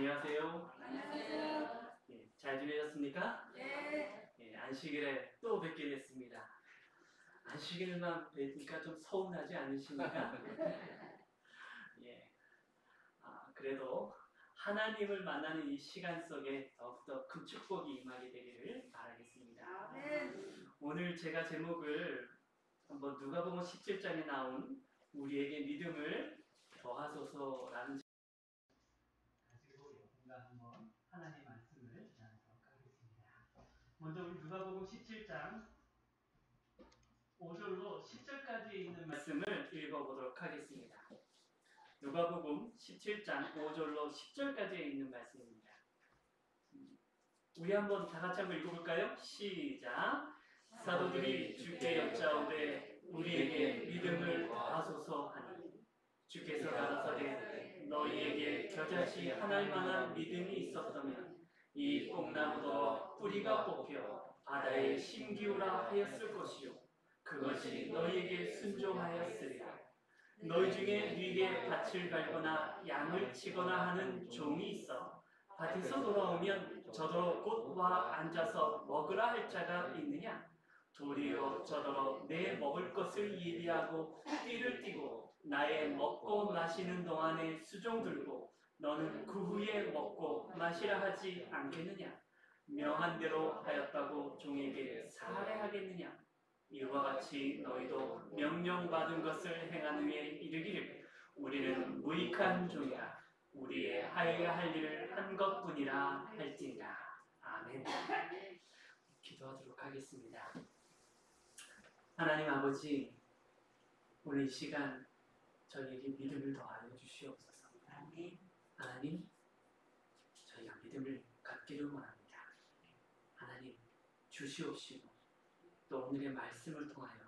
안녕하세요. 안녕하세요. 예, 잘 지내셨습니까? 네. 예, 안식일에 또 뵙게 됐습니다. 안식일만 뵈니까 좀 서운하지 않으십니까? 예, 그래도 하나님을 만나는 이 시간 속에 더욱더 큰 축복이 임하게 되기를 바라겠습니다. 아멘. 오늘 제가 제목을 한번 누가복음 17장에 나온 우리에게 믿음을 더하소서라는 가지고 여러분과 한번 하나님의 말씀을 나누도록 하겠습니다. 먼저 우리 누가복음 17장 5절로 10절까지 있는 말씀을 읽어보도록 하겠습니다. 누가복음 17장 5절로 10절까지 있는 말씀입니다. 우리 한번 다 같이 한번 읽어볼까요? 시작! 사도들이 주께 여짜오되 우리에게 믿음을 더하소서 하니 주께서 가라사대 너희에게 겨자씨 하나일 만한 믿음이 있었다면 이 뽕나무도 뿌리가 뽑혀 바다에 심기우라 하였을 것이요 그것이 너희에게 순종하였으리라. 너희 중에 네게 밭을 갈거나 양을 치거나 하는 종이 있어 밭에서 돌아오면 저더러 곧 와 앉아서 먹으라 할 자가 있느냐? 도리어 저더러 내 먹을 것을 예비하고 띠를 띠고 나의 먹고 마시는 동안에 수종 들고 너는 그 후에 먹고 마시라 하지 않겠느냐? 명한 대로 하였다고 종에게 살해하겠느냐? 이와 같이 너희도 명령받은 것을 행한 후에 이르기를 우리는 무익한 종이라 우리의 하여야 할 일을 한 것뿐이라 할지니라. 아멘. 기도하도록 하겠습니다. 하나님 아버지, 오늘 이 시간 저희에게 믿음을 더하여 주시옵소서. 하나님, 저희가 믿음을 갖기를 원합니다. 하나님, 주시옵시고 또 오늘의 말씀을 통하여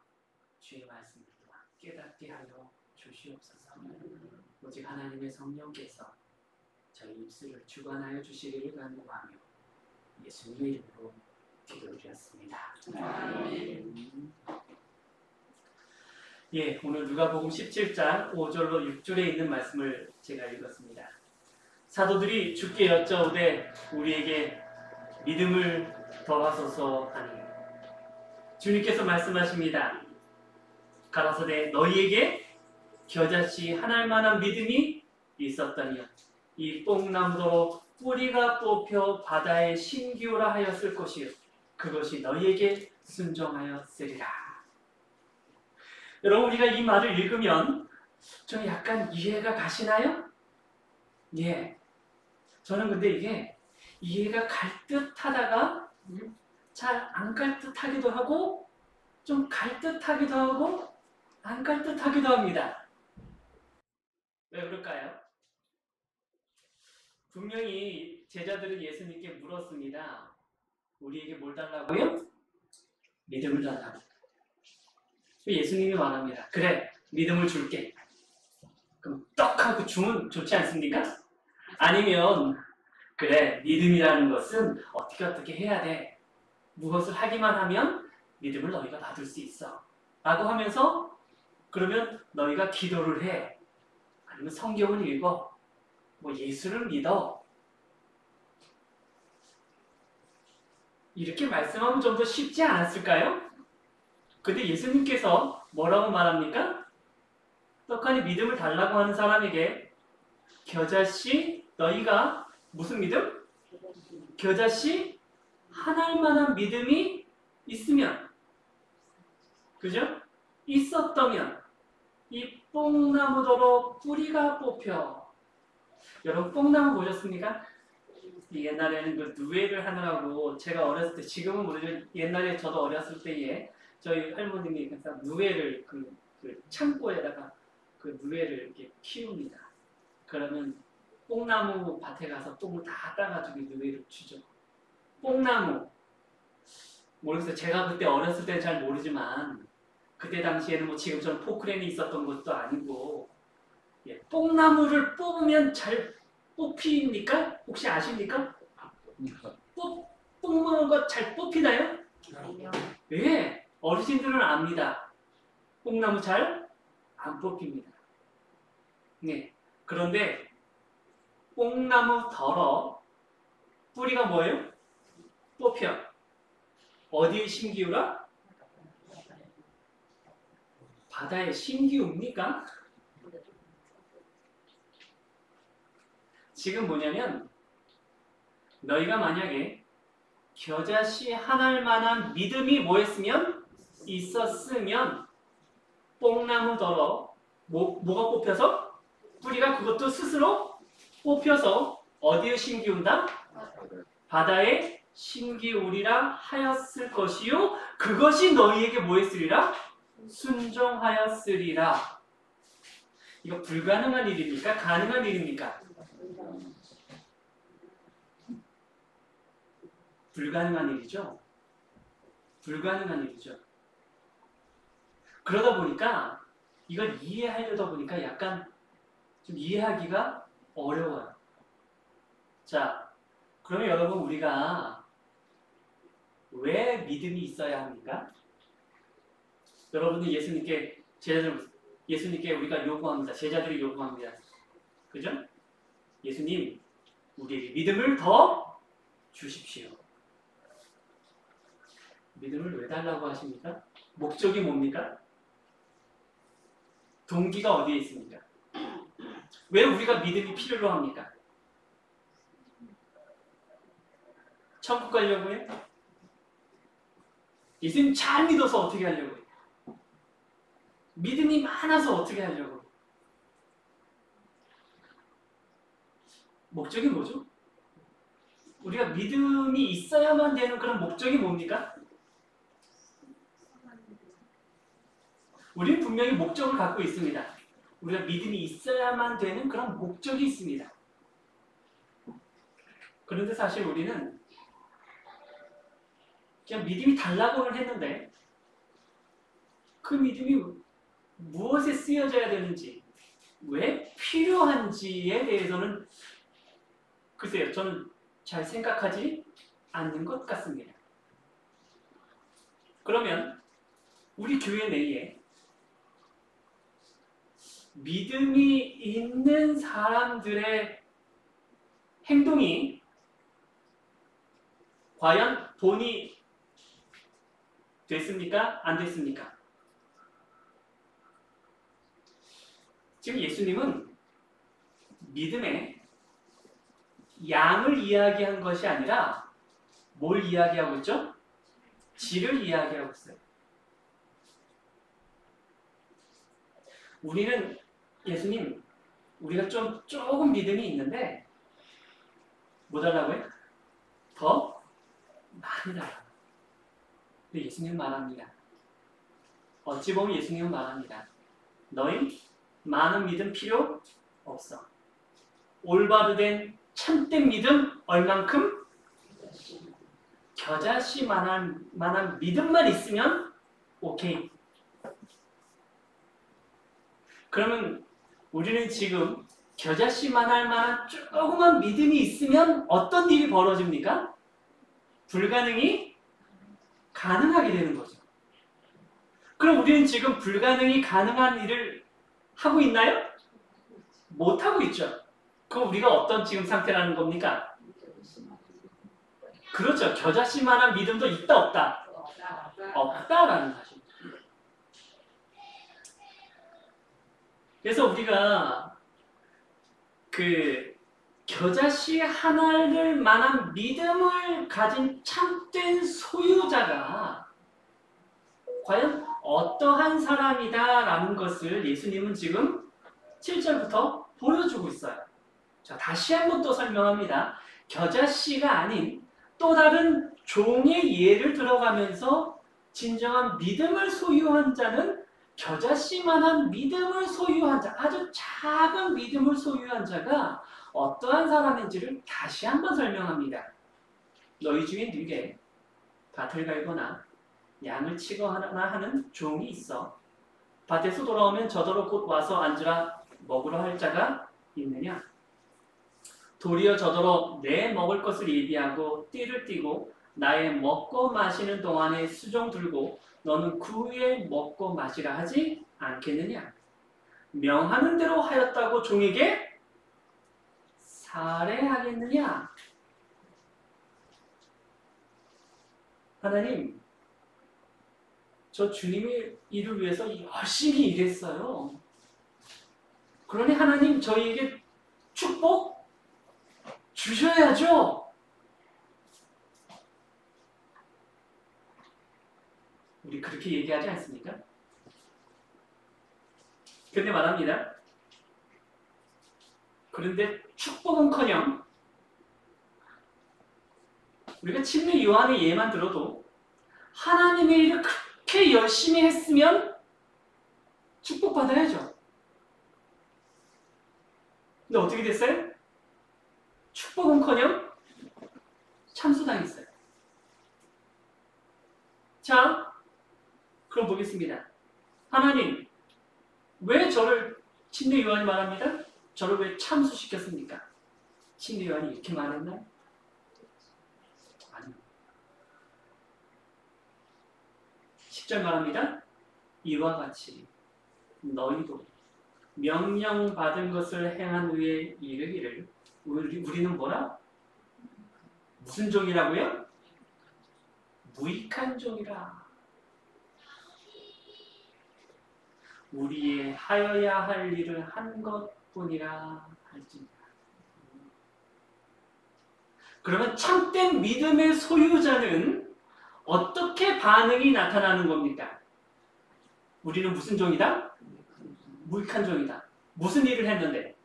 주의 말씀을 또한 깨닫게 하여 주시옵소서. 오직 하나님의 성령께서 저희 입술을 주관하여 주시기를 간구하며 예수님의 이름으로 기도드렸습니다. 예, 오늘 누가복음 17장 5절로 6절에 있는 말씀을 제가 읽었습니다. 사도들이 주께 여짜오되 우리에게 믿음을 더하소서 하니 주님께서 말씀하십니다. 가라사대 너희에게 겨자씨 하나일 만한 믿음이 있었다면 이 뽕나무도 뿌리가 뽑혀 바다에 심기우라 하였을 것이요 그것이 너희에게 순종하였으리라. 여러분, 우리가 이 말을 읽으면 좀 약간 이해가 가시나요? 예. 저는 근데 이게 이해가 갈 듯 하다가 잘 안 갈 듯 하기도 하고 좀 갈 듯 하기도 하고 안 갈 듯 하기도 합니다. 왜 그럴까요? 분명히 제자들은 예수님께 물었습니다. 우리에게 뭘 달라고요? 믿음을 달라고. 예수님이 말합니다. 그래, 믿음을 줄게. 그럼 떡 하고 주면 좋지 않습니까? 아니면 그래, 믿음이라는 것은 어떻게 해야 돼. 무엇을 하기만 하면 믿음을 너희가 받을 수 있어. 라고 하면서 그러면 너희가 기도를 해. 아니면 성경을 읽어. 뭐 예수를 믿어. 이렇게 말씀하면 좀 더 쉽지 않았을까요? 근데 예수님께서 뭐라고 말합니까? 떡하니 믿음을 달라고 하는 사람에게 겨자씨 너희가 무슨 믿음? 겨자씨 하나일 만한 믿음이 있으면 그죠? 있었다면 이 뽕나무더러 뿌리가 뽑혀. 여러분 뽕나무 보셨습니까? 옛날에는 그 누에를 하느라고 제가 어렸을 때 지금은 모르지만 옛날에 저도 어렸을 때에 저희 할머님이 항상 누에를 그 창고에다가 그 누에를 이렇게 키웁니다. 그러면 뽕나무 밭에 가서 뽕을 다 따가지고 누에를 주죠. 뽕나무. 모르겠어요. 제가 그때 어렸을 때는 잘 모르지만 그때 당시에는 뭐 지금처럼 포크레인이 있었던 것도 아니고 예, 뽕나무를 뽑으면 잘 뽑힙니까? 혹시 아십니까? 뽑는 거 잘 뽑히나요? 네, 어르신들은 압니다. 뽕나무 잘 안 뽑힙니다. 네, 그런데 뽕나무 덜어 뿌리가 뭐예요? 뽑혀. 어디에 심기우라? 바다에 심기우입니까? 지금 뭐냐면 너희가 만약에 겨자씨 하나일 만한 믿음이 뭐였으면? 있었으면 뽕나무 덜어 뭐가 뽑혀서? 뿌리가 그것도 스스로 뽑혀서 어디에 심기운다? 바다에 심기우리라 하였을 것이요 그것이 너희에게 뭐했으리라? 순종하였으리라. 이거 불가능한 일입니까? 가능한 일입니까? 불가능한 일이죠. 불가능한 일이죠. 그러다 보니까 이걸 이해하려다 보니까 약간 좀 이해하기가 어려워요. 자, 그러면 여러분 우리가 왜 믿음이 있어야 합니까? 여러분들 예수님께 우리가 요구합니다. 제자들이 요구합니다. 그죠? 예수님, 우리에게 믿음을 더 주십시오. 믿음을 왜 달라고 하십니까? 목적이 뭡니까? 동기가 어디에 있습니까? 왜 우리가 믿음이 필요로 합니까? 천국 가려고 해요? 예수님 잘 믿어서 어떻게 하려고 해요? 믿음이 많아서 어떻게 하려고 해요? 목적이 뭐죠? 우리가 믿음이 있어야만 되는 그런 목적이 뭡니까? 우리는 분명히 목적을 갖고 있습니다. 우리가 믿음이 있어야만 되는 그런 목적이 있습니다. 그런데 사실 우리는 그냥 믿음이 달라고는 했는데 그 믿음이 무엇에 쓰여져야 되는지 왜 필요한지에 대해서는 글쎄요, 저는 잘 생각하지 않는 것 같습니다. 그러면 우리 교회 내에 믿음이 있는 사람들의 행동이 과연 본이 됐습니까? 안 됐습니까? 지금 예수님은 믿음의 양을 이야기한 것이 아니라 뭘 이야기하고 있죠? 질을 이야기하고 있어요. 우리는 예수님, 우리가 조금 믿음이 있는데 뭐 달라고요? 더 많이 달라고. 근데 예수님은 말합니다. 어찌 보면 예수님은 말합니다. 너희 많은 믿음 필요 없어. 올바로 된 참된 믿음 얼만큼? 겨자씨만한 믿음만 있으면 오케이. 그러면 우리는 지금 겨자씨만할 만한 조그만 믿음이 있으면 어떤 일이 벌어집니까? 불가능이 가능하게 되는 거죠. 그럼 우리는 지금 불가능이 가능한 일을 하고 있나요? 못하고 있죠. 그럼 우리가 어떤 지금 상태라는 겁니까? 그렇죠. 겨자씨만한 믿음도 있다 없다? 없다라는 사실입니다. 그래서 우리가 그 겨자씨 하나를 만한 믿음을 가진 참된 소유자가 과연 어떠한 사람이다라는 것을 예수님은 지금 7절부터 보여주고 있어요. 자, 다시 한번 또 설명합니다. 겨자씨가 아닌 또 다른 종의 예를 들어가면서 진정한 믿음을 소유한 자는 겨자씨만한 믿음을 소유한 자, 아주 작은 믿음을 소유한 자가 어떠한 사람인지를 다시 한번 설명합니다. 너희 중에 누게 밭을 갈거나 양을 치거나 하는 종이 있어. 밭에서 돌아오면 저더러 곧 와서 앉으라 먹으러 할 자가 있느냐? 도리어 저더러 내 먹을 것을 예비하고 띠를 띠고 나의 먹고 마시는 동안에 수종 들고 너는 그 후에 먹고 마시라 하지 않겠느냐? 명하는 대로 하였다고 종에게 살해하겠느냐? 하나님, 저 주님의 일을 위해서 열심히 일했어요. 그러니 하나님 저희에게 축복 주셔야죠. 우리 그렇게 얘기하지 않습니까? 근데 말합니다. 그런데 축복은커녕 우리가 침례 요한의 예만 들어도 하나님의 일을 그렇게 열심히 했으면 축복받아야죠. 근데 어떻게 됐어요? 축복은커녕 참수당했어요. 자, 그럼 보겠습니다. 하나님, 왜 저를 침례 요한이 말합니다. 저를 왜 참수시켰습니까? 침례 요한이 이렇게 말했나요? 아니요. 10절 말합니다. 이와 같이 너희도 명령받은 것을 행한 후에 이르기를 우리는 뭐라? 무슨 종이라고요? 무익한 종이라. 우리의 하여야 할 일을 한 것뿐이라 할지니라. 그러면 참된 믿음의 소유자는 어떻게 반응이 나타나는 겁니까? 우리는 무슨 종이다? 무익한 종이다. 무슨 일을 했는데?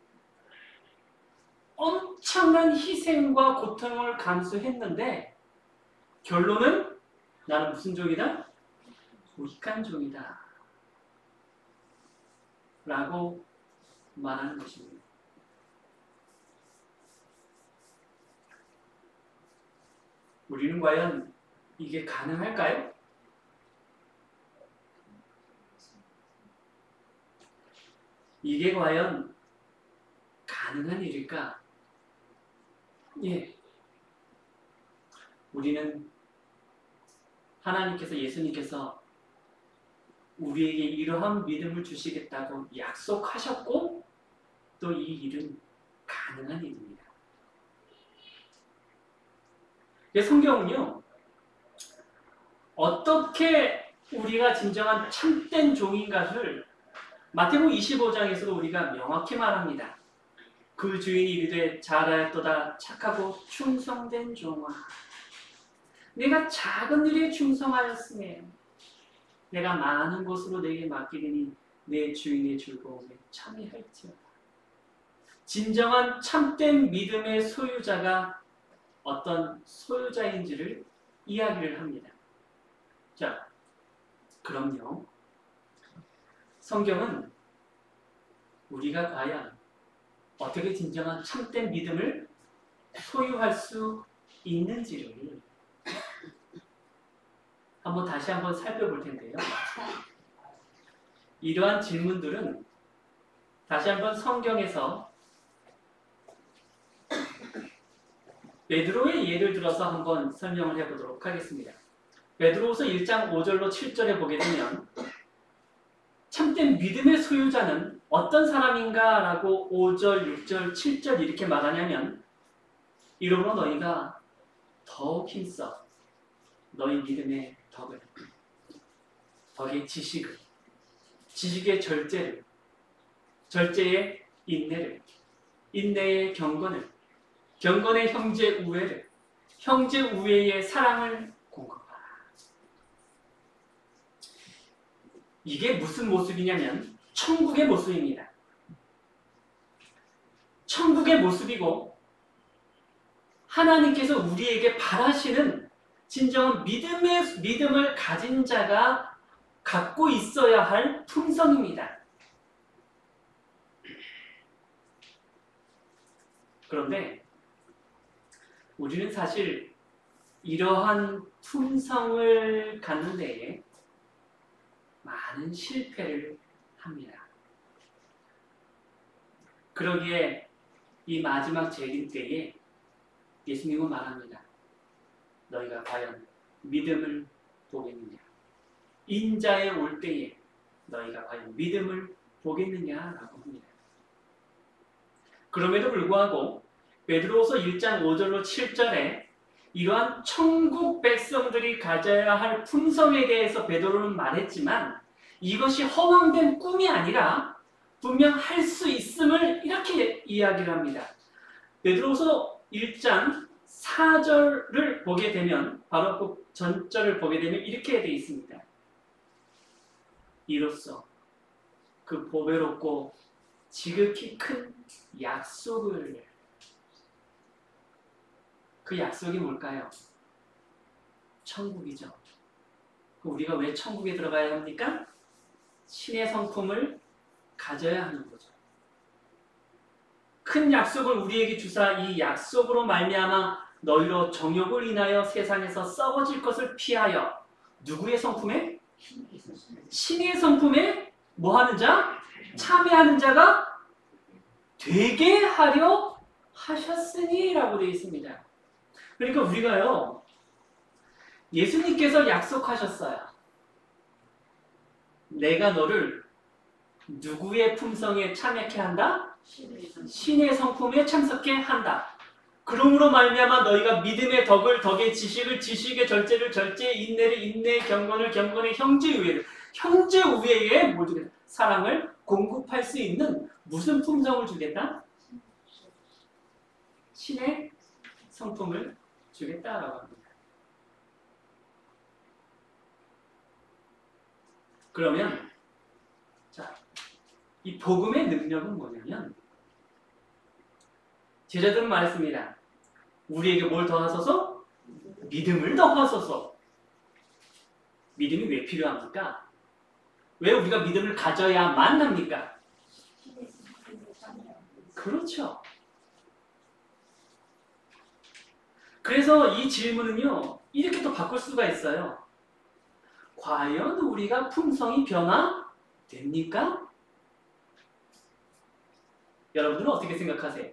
엄청난 희생과 고통을 감수했는데 결론은 나는 무슨 종이다? 무익한 종이다. 라고 말하는 것입니다. 우리는 과연 이게 가능할까요? 이게 과연 가능한 일일까? 예. 우리는 하나님께서, 예수님께서 우리에게 이러한 믿음을 주시겠다고 약속하셨고 또 이 일은 가능한 일입니다. 성경은요, 어떻게 우리가 진정한 참된 종인가를 마태복음 25장에서도 우리가 명확히 말합니다. 그 주인이 이르되 잘하였도다 착하고 충성된 종아, 내가 작은 일에 충성하였으며 내가 많은 것으로 내게 맡기리니 내 주인의 즐거움에 참여할지어다. 진정한 참된 믿음의 소유자가 어떤 소유자인지를 이야기를 합니다. 자, 그럼요. 성경은 우리가 과연 어떻게 진정한 참된 믿음을 소유할 수 있는지를 다시 한번 살펴볼 텐데요. 이러한 질문들은 다시 한번 성경에서 베드로의 예를 들어서 한번 설명을 해보도록 하겠습니다. 베드로후서 1장 5절로 7절에 보게 되면 참된 믿음의 소유자는 어떤 사람인가 라고 5절, 6절, 7절 이렇게 말하냐면 이러므로 너희가 더욱 힘써 너희 믿음의 덕의 지식을, 지식의 절제를, 절제의 인내를, 인내의 경건을, 경건의 형제 우애를, 형제 우애의 사랑을 공급하라. 이게 무슨 모습이냐면 천국의 모습입니다. 천국의 모습이고 하나님께서 우리에게 바라시는 진정한 믿음을 가진 자가 갖고 있어야 할 품성입니다. 그런데 우리는 사실 이러한 품성을 갖는 데에 많은 실패를 합니다. 그러기에 이 마지막 재림 때에 예수님은 말합니다. 너희가 과연 믿음을 보겠느냐? 인자에 올 때에 너희가 과연 믿음을 보겠느냐라고 합니다. 그럼에도 불구하고 베드로후서 1장 5절로 7절에 이러한 천국 백성들이 가져야 할 품성에 대해서 베드로는 말했지만 이것이 허황된 꿈이 아니라 분명 할 수 있음을 이렇게 이야기를 합니다. 베드로후서 1장 4절을 보게 되면 바로 그 전절을 보게 되면 이렇게 되어 있습니다. 이로써 그 보배롭고 지극히 큰 약속을, 그 약속이 뭘까요? 천국이죠. 우리가 왜 천국에 들어가야 합니까? 신의 성품을 가져야 하는 거죠. 큰 약속을 우리에게 주사 이 약속으로 말미암아 너희로 정욕을 인하여 세상에서 썩어질 것을 피하여 누구의 성품에? 신의 성품에 뭐하는 자? 참여하는 자가 되게 하려 하셨으니 라고 되어 있습니다. 그러니까 우리가요, 예수님께서 약속하셨어요. 내가 너를 누구의 품성에 참여케 한다? 신의 성품에 참석해 한다. 그러므로 말미암아 너희가 믿음의 덕을 덕의 지식을 지식의 절제를 절제의 인내를 인내의 경건을 경건의 형제 우애를 형제 우애에 뭘 주겠다? 사랑을 공급할 수 있는 무슨 품성을 주겠다? 신의 성품을 주겠다라고 합니다. 그러면 자, 이 복음의 능력은 뭐냐면 제자들은 말했습니다. 우리에게 뭘 더하소서? 믿음을 더하소서. 믿음이 왜 필요합니까? 왜 우리가 믿음을 가져야만 합니까? 그렇죠. 그래서 이 질문은요, 이렇게 또 바꿀 수가 있어요. 과연 우리가 품성이 변화됩니까? 여러분들은 어떻게 생각하세요?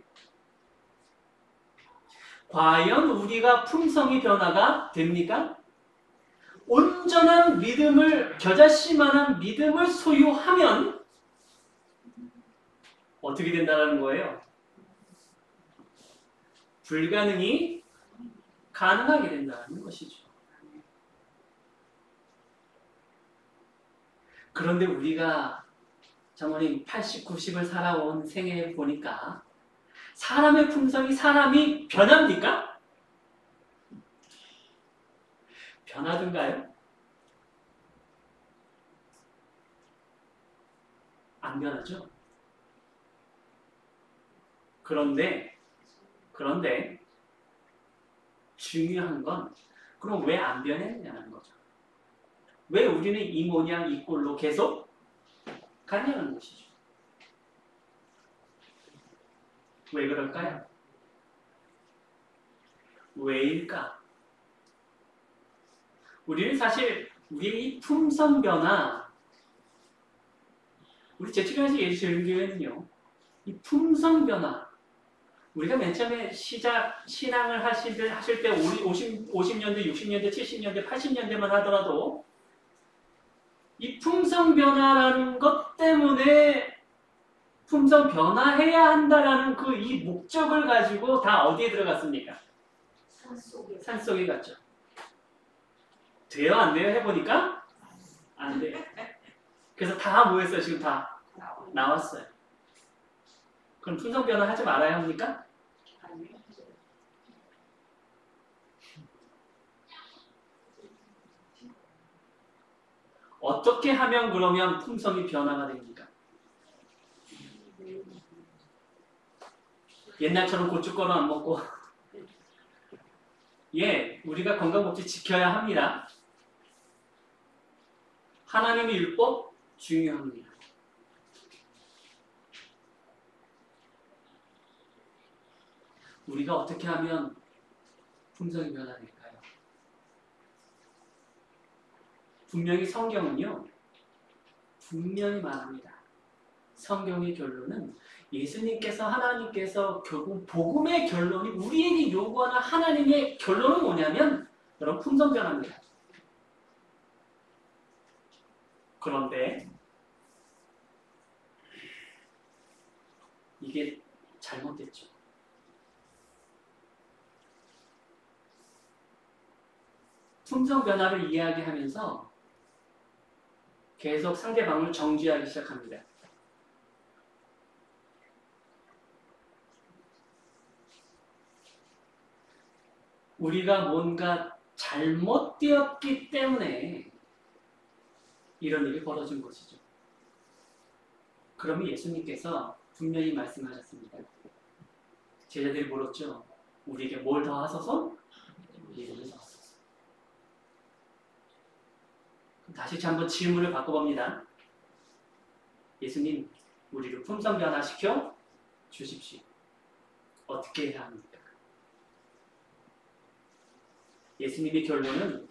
과연 우리가 품성이 변화가 됩니까? 온전한 믿음을, 겨자씨만한 믿음을 소유하면 어떻게 된다는 거예요? 불가능이 가능하게 된다는 것이죠. 그런데 우리가 장모님 80, 90을 살아온 생애 보니까 사람의 품성이 사람이 변합니까? 변하던가요? 안 변하죠? 그런데 중요한 건 그럼 왜 안 변했냐는 거죠. 왜 우리는 이 모양 이 꼴로 계속 가냐는 것이죠. 왜 그럴까요? 왜일까? 우리는 사실 우리의 이 품성 변화, 우리 제출교에서 예수교회는요, 이 품성 변화, 우리가 맨 처음에 신앙을 하실 때 50년대, 60년대, 70년대, 80년대만 하더라도 이 품성 변화라는 것 때문에 품성 변화해야 한다라는 그 이 목적을 가지고 다 어디에 들어갔습니까? 산속에 갔죠. 돼요? 안 돼요? 해보니까 안 돼요. 그래서 다 뭐했어요? 지금 다 나왔어요. 그럼 품성 변화 하지 말아야 합니까? 어떻게 하면 그러면 품성이 변화가 됩니까? 옛날처럼 고춧가루 안 먹고 예, 우리가 건강법칙 지켜야 합니다. 하나님의 율법 중요합니다. 우리가 어떻게 하면 품성이 변화될까요? 분명히 성경은요, 분명히 말합니다. 성경의 결론은 예수님께서 하나님께서 결국 복음의 결론이 우리에게 요구하는 하나님의 결론은 뭐냐면 여러분 품성 변화입니다. 그런데 이게 잘못됐죠. 품성 변화를 이야기하면서 계속 상대방을 정죄하기 시작합니다. 우리가 뭔가 잘못되었기 때문에 이런 일이 벌어진 것이죠. 그러면 예수님께서 분명히 말씀하셨습니다. 제자들이 물었죠. 우리에게 뭘 더 하소서? 믿음을 더 하소서. 다시 한번 질문을 바꿔봅니다. 예수님, 우리를 품성 변화시켜 주십시오. 어떻게 해야 합니까? 예수님의 결론은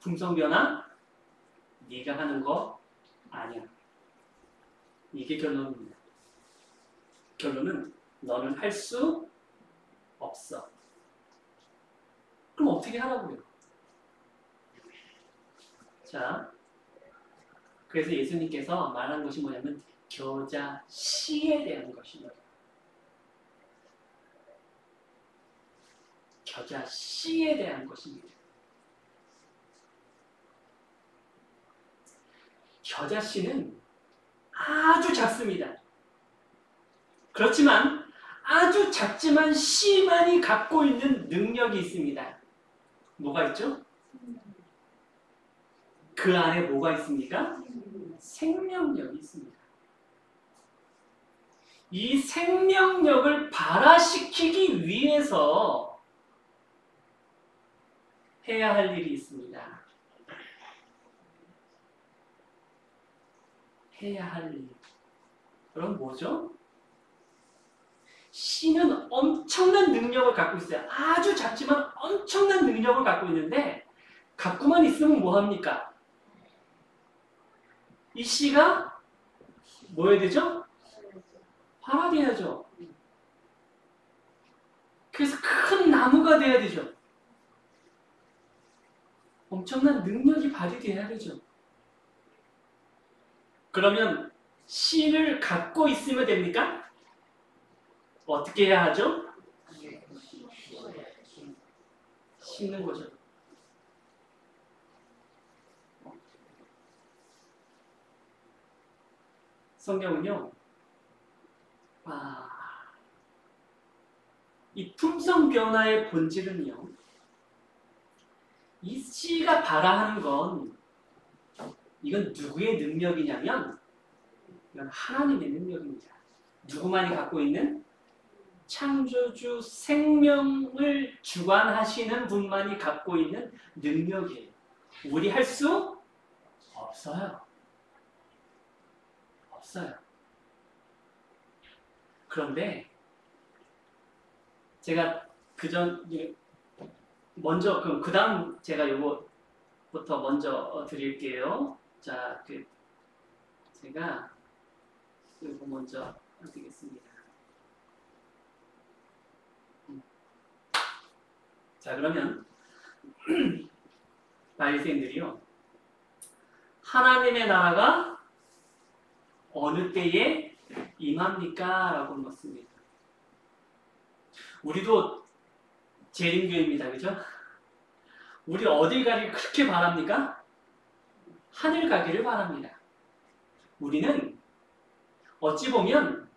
품성 변화 네가 하는 거 아니야. 이게 결론입니다. 결론은 너는 할 수 없어. 그럼 어떻게 하라고요? 자, 그래서 예수님께서 말한 것이 뭐냐면 겨자씨에 대한 것입니다. 겨자씨에 대한 것입니다. 겨자씨는 아주 작습니다. 그렇지만 아주 작지만 씨만이 갖고 있는 능력이 있습니다. 뭐가 있죠? 그 안에 뭐가 있습니까? 생명력이 있습니다. 이 생명력을 발화시키기 위해서 해야 할 일이 있습니다. 해야 할 일. 그럼 뭐죠? 씨는 엄청난 능력을 갖고 있어요. 아주 작지만 엄청난 능력을 갖고 있는데 갖고만 있으면 뭐합니까? 이 씨가 뭐 해야 되죠? 발화돼야죠. 그래서 큰 나무가 돼야 되죠. 엄청난 능력이 발휘돼야 되죠. 그러면 씨를 갖고 있으면 됩니까? 어떻게 해야 하죠? 심는 거죠. 성경은요, 이 품성 변화의 본질은요, 이 씨가 발화하는 건 이건 누구의 능력이냐면 이건 하나님의 능력입니다. 누구만이 갖고 있는? 창조주 생명을 주관하시는 분만이 갖고 있는 능력이에요. 우리 할 수 없어요. 없어요. 그런데 제가 먼저 그 다음 제가 요거부터 먼저 드릴게요. 자, 제가 요거 먼저 드리겠습니다. 자, 그러면 바리새인들이요, 하나님의 나라가 어느 때에 임합니까? 라고 묻습니다. 우리도 재림교회입니다. 그죠? 우리 어딜 가길 그렇게 바랍니까? 하늘 가기를 바랍니다. 우리는 어찌 보면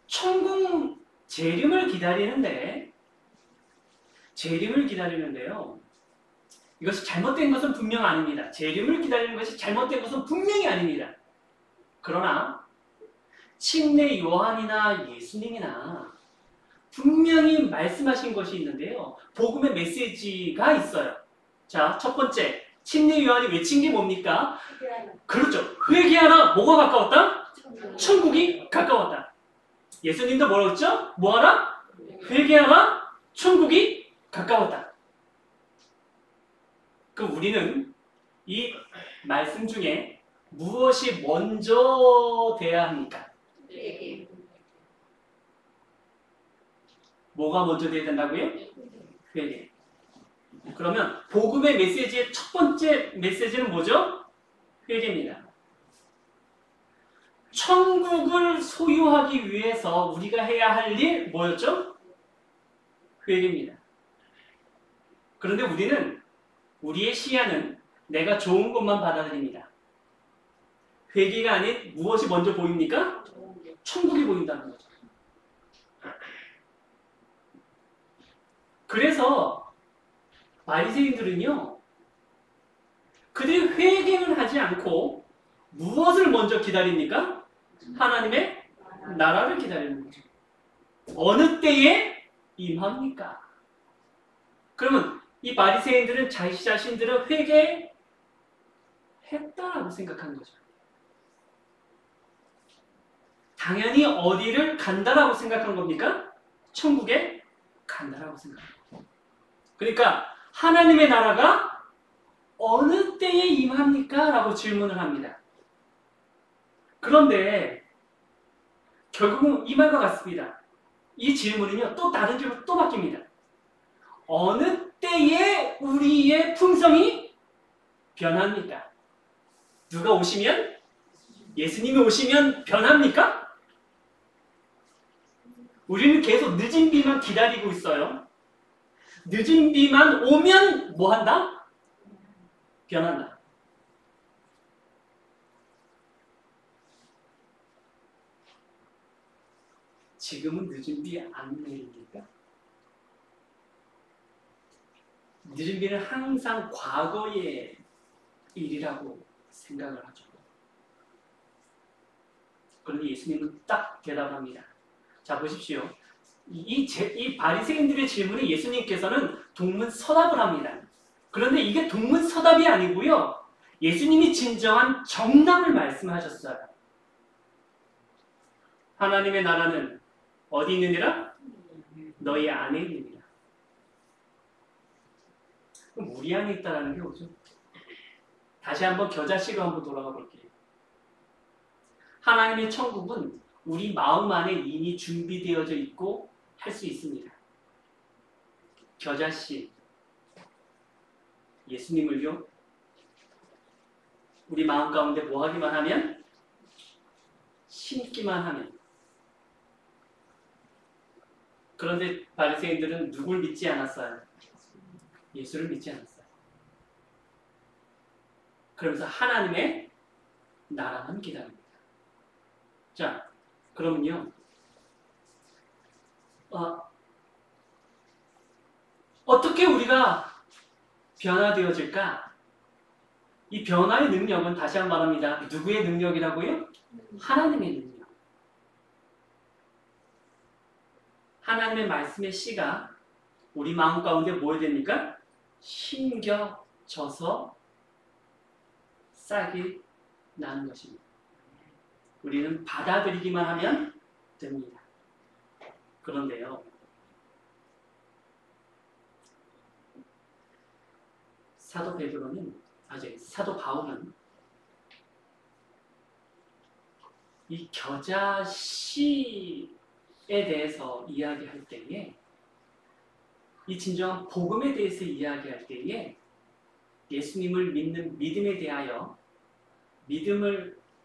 천국 재림을 기다리는데요. 이것이 잘못된 것은 분명 아닙니다. 재림을 기다리는 것이 잘못된 것은 분명히 아닙니다. 그러나 침례 요한이나 예수님이나 분명히 말씀하신 것이 있는데요. 복음의 메시지가 있어요. 자, 첫 번째, 침례 요한이 외친 게 뭡니까? 그렇죠. 회개하라. 뭐가 가까웠다? 천국이 가까웠다. 예수님도 뭐라고 했죠? 뭐하라? 회개하라. 천국이 가까웠다. 그럼 우리는 이 말씀 중에 무엇이 먼저 돼야 합니까? 뭐가 먼저 돼야 된다고요? 회개. 그러면 복음의 메시지의 첫 번째 메시지는 뭐죠? 회개입니다. 천국을 소유하기 위해서 우리가 해야 할 일 뭐였죠? 회개입니다. 그런데 우리는 우리의 시야는 내가 좋은 것만 받아들입니다. 회개가 아닌 무엇이 먼저 보입니까? 천국이 보인다는 거죠. 그래서 바리새인들은요, 그들이 회개는 하지 않고 무엇을 먼저 기다립니까? 하나님의 나라를 기다리는 거죠. 어느 때에 임합니까? 그러면 이 바리새인들은 자기 자신들은 회개했다라고 생각한 거죠. 당연히 어디를 간다라고 생각한 겁니까? 천국에 간다라고 생각한 거예요. 그러니까 하나님의 나라가 어느 때에 임합니까? 라고 질문을 합니다. 그런데 결국은 이 말과 같습니다. 이 질문은요, 또 다른 질문으로 또 바뀝니다. 어느 때에 우리의 품성이 변합니까? 누가 오시면? 예수님이 오시면 변합니까? 우리는 계속 늦은 비만 기다리고 있어요. 늦은 비만 오면 뭐 한다? 변한다. 지금은 늦은 비 안 내립니까? 늦은 비는 항상 과거의 일이라고 생각을 하죠. 그런데 예수님은 딱 대답합니다. 자, 보십시오. 이 바리새인들의 질문에 예수님께서는 동문서답을 합니다. 그런데 이게 동문서답이 아니고요, 예수님이 진정한 정답을 말씀하셨어요. 하나님의 나라는 어디 있느니라? 너희 안에 있느니라. 그럼 우리 안에 있다는 게 뭐죠? 다시 한번 겨자씨로 한번 돌아가 볼게요. 하나님의 천국은 우리 마음 안에 이미 준비되어져 있고 할 수 있습니다. 겨자씨, 예수님을요, 우리 마음 가운데 뭐 하기만 하면? 심기만 하면. 그런데 바리새인들은 누굴 믿지 않았어요? 예수를 믿지 않았어요. 그러면서 하나님의 나라만 기다립니다. 자, 그러면요, 어떻게 우리가 변화되어질까? 이 변화의 능력은 다시 한번 말합니다. 누구의 능력이라고요? 하나님의 능력. 하나님의 말씀의 씨가 우리 마음 가운데 뭐 해야 됩니까? 심겨져서 싹이 나는 것입니다. 우리는 받아들이기만 하면 됩니다. 그런데요, 사도 바울은 이 겨자씨에 대해서 이야기할 때에, 이 진정한 복음에 대해서 이야기할 때에 예수님을 믿는 믿음에 대하여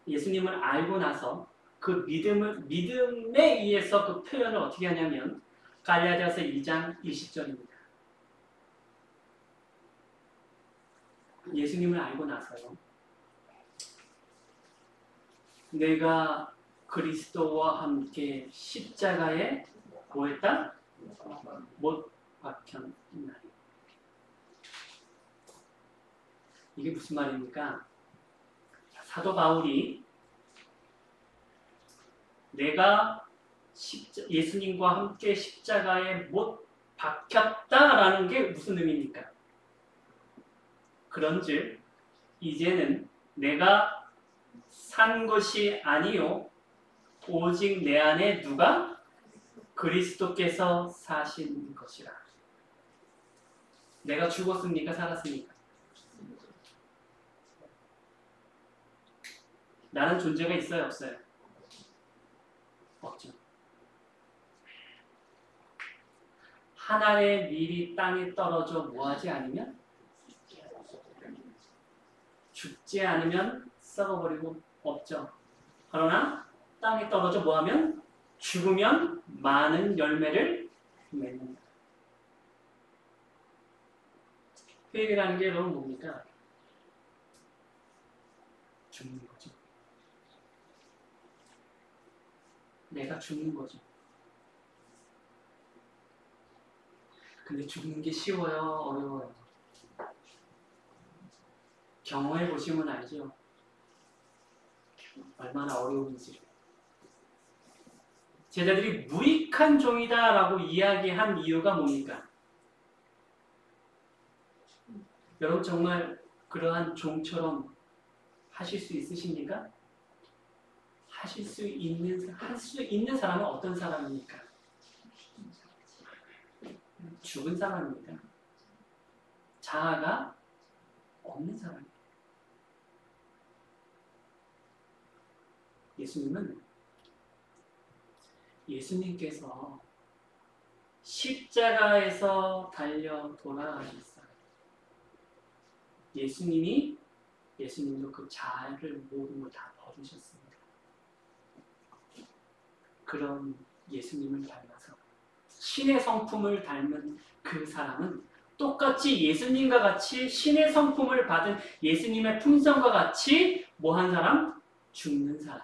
예수님을 알고 나서 그 믿음에 의해서 그 표현을 어떻게 하냐면 갈라디아서 2장 20절입니다. 예수님을 알고 나서요, 내가 그리스도와 함께 십자가에 뭐 했다? 못 박혔나니. 이게 무슨 말입니까? 사도 바울이 내가 예수님과 함께 십자가에 못 박혔다라는 게 무슨 의미입니까? 그런즉 이제는 내가 산 것이 아니요 오직 내 안에 누가? 그리스도께서 사신 것이라. 내가 죽었습니까? 살았습니까? 나는 존재가 있어요? 없어요? 없죠. 하나의 밀이 땅에 떨어져 뭐하지 않으면? 죽지 않으면 썩어버리고 없죠. 그러나 땅에 떨어져 뭐하면? 죽으면 많은 열매를 맺는다. 회개라는 게 여러분 뭡니까? 죽는 거죠. 내가 죽는 거죠. 근데 죽는 게 쉬워요? 어려워요? 경험해 보시면 알죠. 얼마나 어려운지. 제자들이 무익한 종이다라고 이야기한 이유가 뭡니까? 여러분 정말 그러한 종처럼 하실 수 있으십니까? 할 수 있는 사람은 어떤 사람입니까? 죽은 사람입니까? 자아가 없는 사람입니다. 예수님께서 십자가에서 달려 돌아가셨어요. 예수님도 그 자아를 모든 걸 다 버리셨습니다. 그런 예수님을 닮아서 신의 성품을 닮은 그 사람은 똑같이 예수님과 같이 신의 성품을 받은 예수님의 품성과 같이 뭐한 사람? 죽는 사람.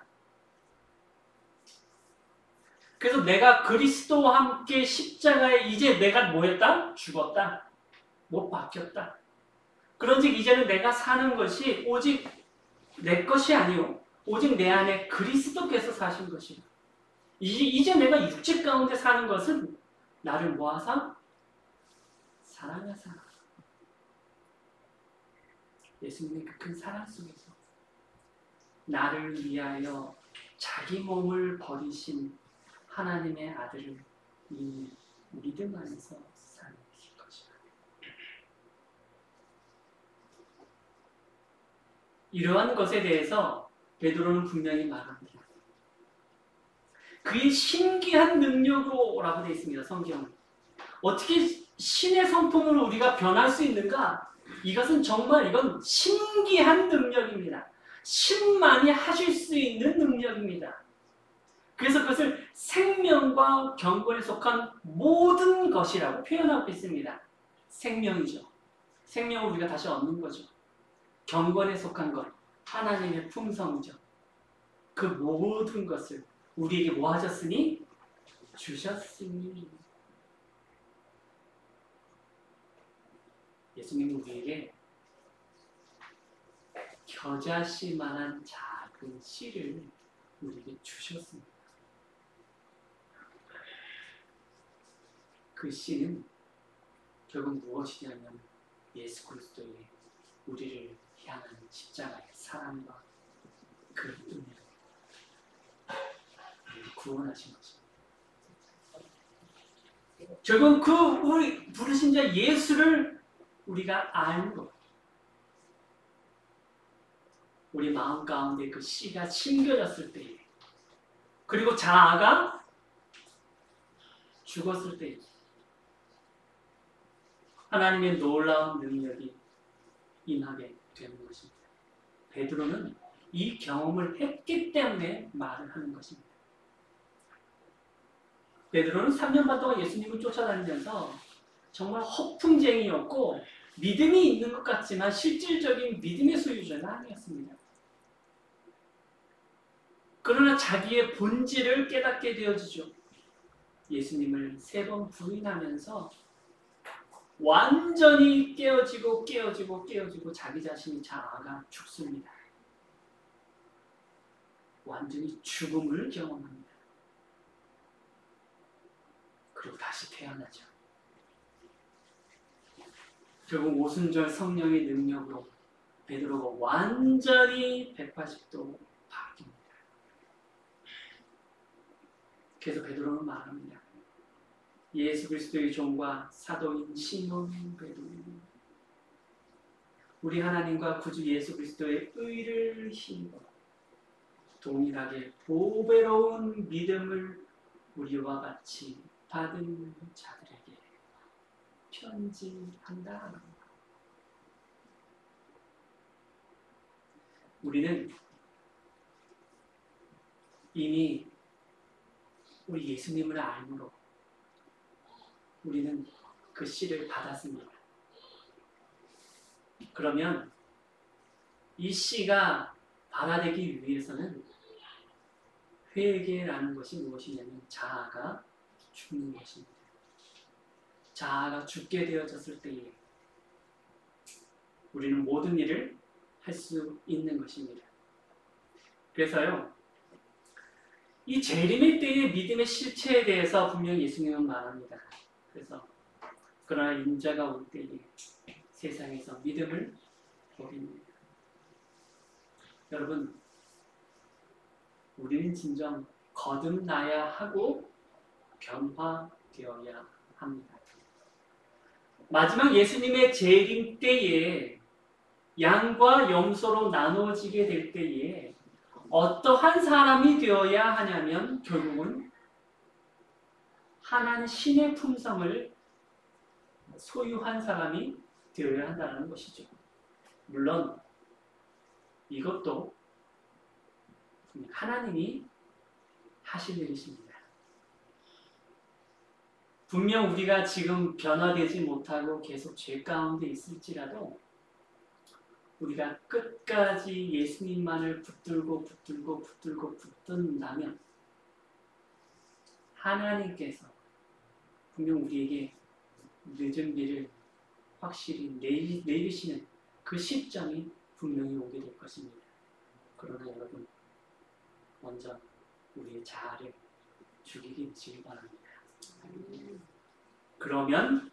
그래서 내가 그리스도와 함께 십자가에 이제 내가 뭐였다? 죽었다. 못 박혔다. 그런즉 이제는 내가 사는 것이 오직 내 것이 아니오. 오직 내 안에 그리스도께서 사신 것이오. 이제 내가 육체 가운데 사는 것은 나를 모아서 사랑하사. 예수님의 그 큰 사랑 속에서 나를 위하여 자기 몸을 버리신 하나님의 아들을 이 믿음 안에서 사는 것이다. 이러한 것에 대해서 베드로는 분명히 말합니다. 그의 신기한 능력으로라고 되어 있습니다. 성경은. 어떻게 신의 성품을 우리가 변할 수 있는가? 이건 신기한 능력입니다. 신만이 하실 수 있는 능력입니다. 그래서 그것을 생명과 경건에 속한 모든 것이라고 표현하고 있습니다. 생명이죠. 생명을 우리가 다시 얻는 거죠. 경건에 속한 것, 하나님의 품성이죠. 그 모든 것을 우리에게 뭐 하셨으니? 주셨으니. 예수님은 우리에게 겨자씨만한 작은 씨를 우리에게 주셨습니다. 그 씨는 결국 무엇이냐면 예수 그리스도의 우리를 향한 십자가의 사랑과 그 은혜를 구원하신 것입니다. 결국 그 우리 부르신 자 예수를 우리가 알고 우리 마음 가운데 그 씨가 심겨졌을 때에 그리고 자아가 죽었을 때에 하나님의 놀라운 능력이 임하게 되는 것입니다. 베드로는 이 경험을 했기 때문에 말을 하는 것입니다. 베드로는 3년 반 동안 예수님을 쫓아다니면서 정말 허풍쟁이였고 믿음이 있는 것 같지만 실질적인 믿음의 소유자는 아니었습니다. 그러나 자기의 본질을 깨닫게 되어지죠. 예수님을 3번 부인하면서 완전히 깨어지고 자기 자신이 자아가 죽습니다. 완전히 죽음을 경험합니다. 그리고 다시 태어나죠. 결국 오순절 성령의 능력으로 베드로가 완전히 180도 바뀝니다. 그래서 베드로는 말합니다. 예수 그리스도의 종과 사도인 시몬 베드로, 우리 하나님과 구주 예수 그리스도의 의를 힘입어 동일하게 보배로운 믿음을 우리와 같이 받은 자들에게 편지한다. 우리는 이미 우리 예수님을 알므로 우리는 그 씨를 받았습니다. 그러면 이 씨가 발화되기 위해서는 회개라는 것이 무엇이냐면 자아가 죽는 것입니다. 자아가 죽게 되어졌을 때에 우리는 모든 일을 할 수 있는 것입니다. 그래서요, 이 재림의 때의 믿음의 실체에 대해서 분명히 예수님은 말합니다. 그래서 그러나 인자가 올 때에 세상에서 믿음을 버립니다. 여러분, 우리는 진정 거듭나야 하고 변화되어야 합니다. 마지막 예수님의 재림 때에 양과 염소로 나누어지게 될 때에 어떠한 사람이 되어야 하냐면 결국은 하나는 신의 품성을 소유한 사람이 되어야 한다는 것이죠. 물론 이것도 하나님이 하실 일이십니다. 분명 우리가 지금 변화되지 못하고 계속 죄 가운데 있을지라도 우리가 끝까지 예수님만을 붙든다면 하나님께서 분명 우리에게 늦은 길을 확실히 내리시는 그 시점이 분명히 오게 될 것입니다. 그러나 여러분, 먼저 우리의 자아를 죽이기 바랍니다. 그러면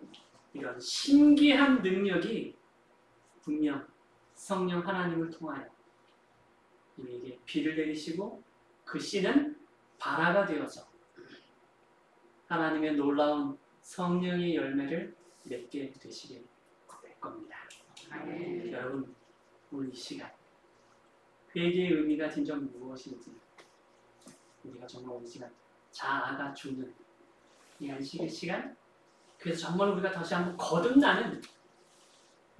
이런 신기한 능력이 분명 성령 하나님을 통하여 우리에게 비를 내리시고 그 씨는 발화가 되어서 하나님의 놀라운 성령의 열매를 맺게 되시게 될 겁니다. 여러분, 오늘 이 시간 회개의 의미가 진정 무엇인지 우리가 정말 오늘 시간 자아가 죽는 이 안식의 시간, 그래서 정말 우리가 다시 한번 거듭나는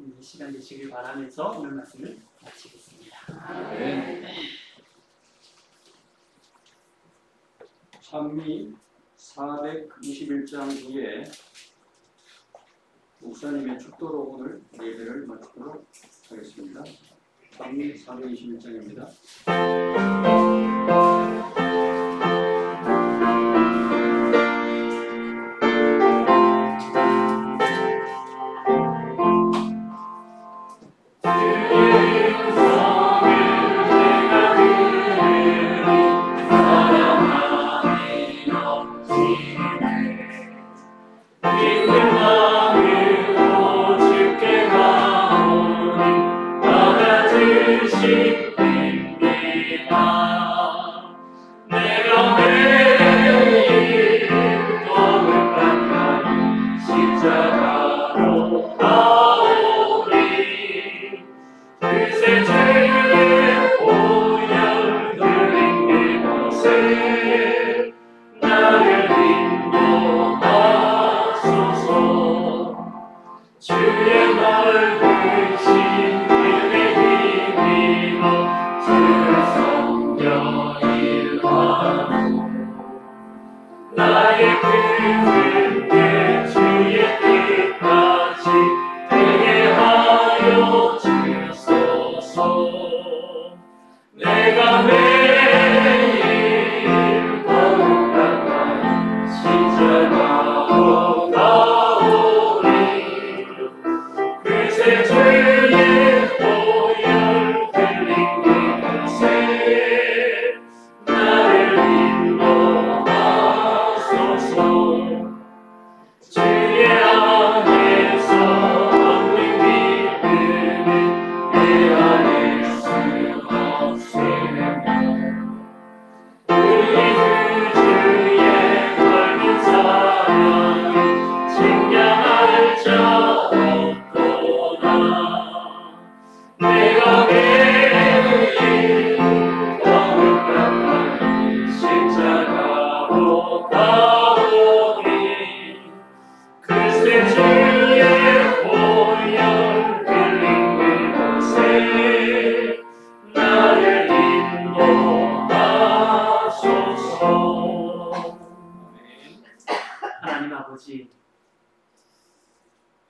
이 시간 되시길 바라면서 오늘 말씀을 마치겠습니다. 네. 찬미 421장 뒤에 목사님의 축도로 오늘 예배를 마치도록 하겠습니다. 찬미 421장입니다.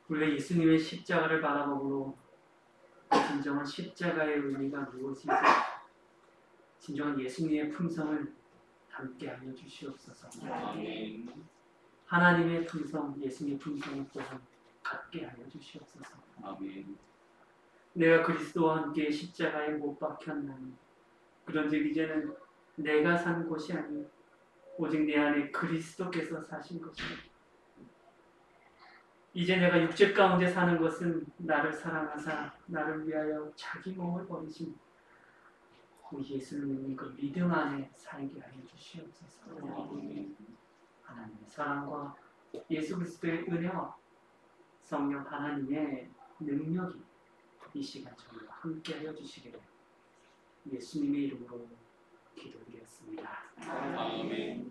우리가 예수님의 십자가를 바라보고 진정한 십자가의 의미가 무엇인지 진정한 예수님의 품성을 담게 하여 주시옵소서. 아멘. 하나님의 품성, 예수님의 품성을 또한 갖게 하여 주시옵소서. 아멘. 내가 그리스도와 함께 십자가에 못 박혔나니 그런즉 이제는 내가 산 것이 아니요 오직 내 안에 그리스도께서 사신 것이다. 이제 내가 육체 가운데 사는 것은 나를 사랑하사 나를 위하여 자기 몸을 버리신 그 예수를 믿는 그 믿음 안에 살게 하여 주시옵소서. 아멘. 하나님의 사랑과 예수 그리스도의 은혜와 성령 하나님의 능력이 이 시간 저희와 함께 하여 주시기를 예수님의 이름으로 기도드렸습니다. 아멘.